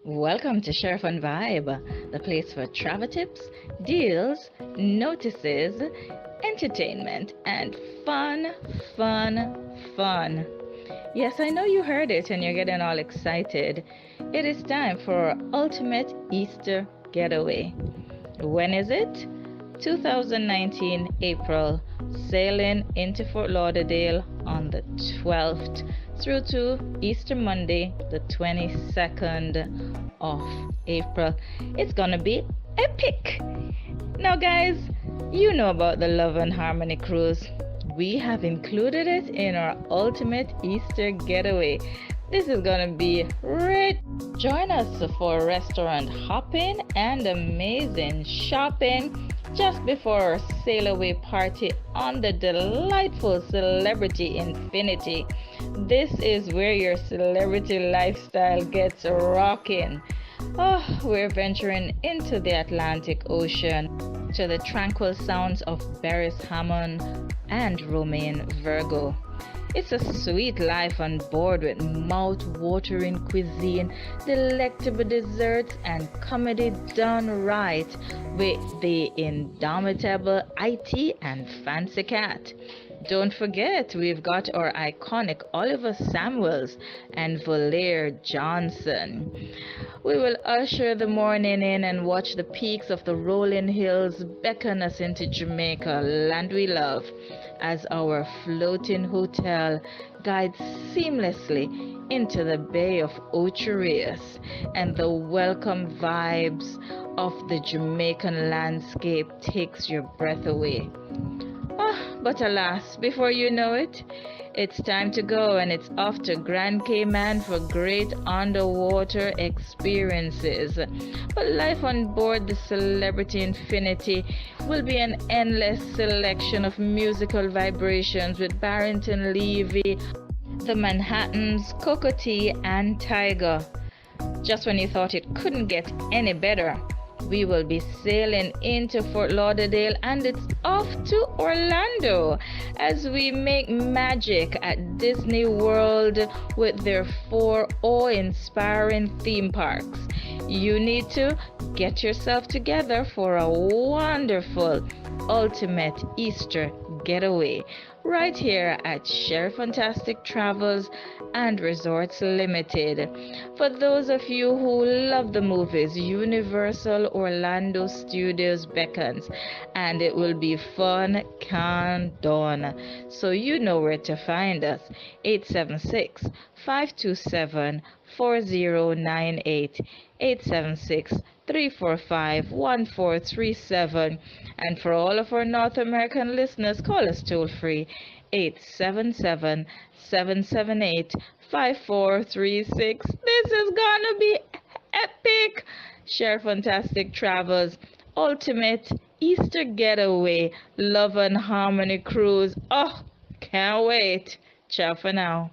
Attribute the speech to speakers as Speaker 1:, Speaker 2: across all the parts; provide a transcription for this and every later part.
Speaker 1: Welcome to Sheri-Fun Vibe, the place for travel tips, deals, notices, entertainment, and fun, fun. Yes, I know you heard it and you're getting all excited. It is time for our ultimate Easter getaway. When is it? 2019 April, sailing into Fort Lauderdale on the 12th through to Easter Monday, the 22nd of April. It's gonna be epic! Now, guys, you know about the Love and Harmony Cruise. We have included it in our ultimate Easter getaway. This is gonna be rich. Join us for restaurant hopping and amazing shopping just before our sail away party on the delightful Celebrity Infinity. This is where your celebrity lifestyle gets rocking. Oh, we're venturing into the Atlantic Ocean to the tranquil sounds of Beres Hammond and Romain Virgo. It's a sweet life on board with mouth-watering cuisine, delectable desserts, and comedy done right with the indomitable IT and Fancy Cat. Don't forget, we've got our iconic Oliver Samuels and Volaire Johnson. We will usher the morning in and watch the peaks of the rolling hills beckon us into Jamaica, land we love, as our floating hotel guides seamlessly into the Bay of Ocho Rios and the welcome vibes of the Jamaican landscape takes your breath away. But alas, before you know it, it's time to go and it's off to Grand Cayman for great underwater experiences. But life on board the Celebrity Infinity will be an endless selection of musical vibrations with Barrington Levy, the Manhattans, Cocoa and Tiger. Just when you thought it couldn't get any better, we will be sailing into Fort Lauderdale and it's off to Orlando as we make magic at Disney World with their 4 awe-inspiring theme parks. You need to get yourself together for a wonderful ultimate Easter getaway right here at Sheri-Fantastic Travels and Resorts Limited. For those of you who love the movies, Universal Orlando Studios beckons and it will be fun can done. So you know where to find us. 876-527-4098, 876-345-1437. And for all of our North American listeners, call us toll free 877-778-5436. This is gonna be epic. Share Fantastic Travels Ultimate Easter Getaway Love and Harmony Cruise. Oh, can't wait. Ciao for now.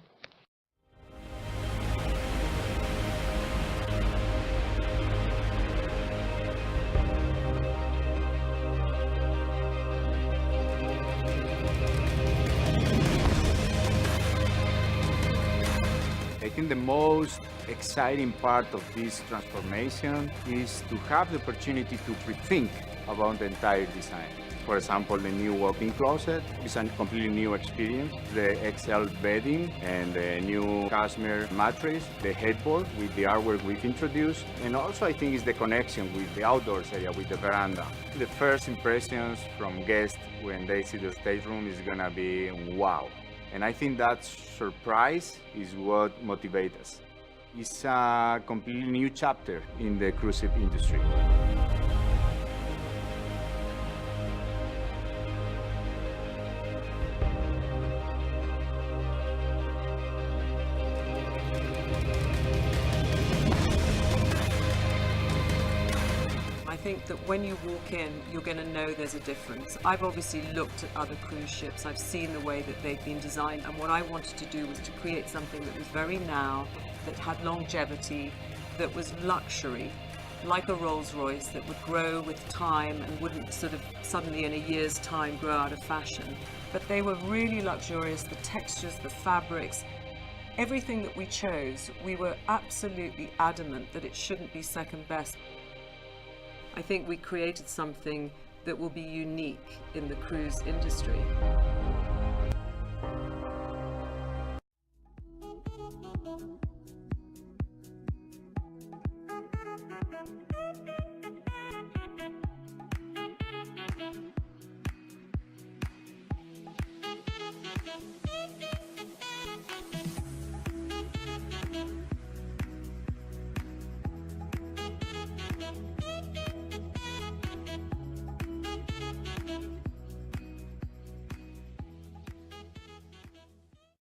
Speaker 2: I think the most exciting part of this transformation is to have the opportunity to rethink about the entire design. For example, the new walk-in closet is a completely new experience. The XL bedding and the new cashmere mattress, the headboard with the artwork we've introduced, and also I think it's the connection with the outdoors area, with the veranda. The first impressions from guests when they see the stateroom is gonna be wow. And I think that surprise is what motivates us. It's a completely new chapter in the cruise ship industry.
Speaker 3: I think that when you walk in, you're going to know there's a difference. I've obviously looked at other cruise ships. I've seen the way that they've been designed, and what I wanted to do was to create something that was very now, that had longevity, that was luxury, like a Rolls Royce, that would grow with time and wouldn't sort of suddenly in a year's time grow out of fashion. But they were really luxurious, the textures, the fabrics, Everything that we chose, we were absolutely adamant that it shouldn't be second best. I think we created something that will be unique in the cruise industry.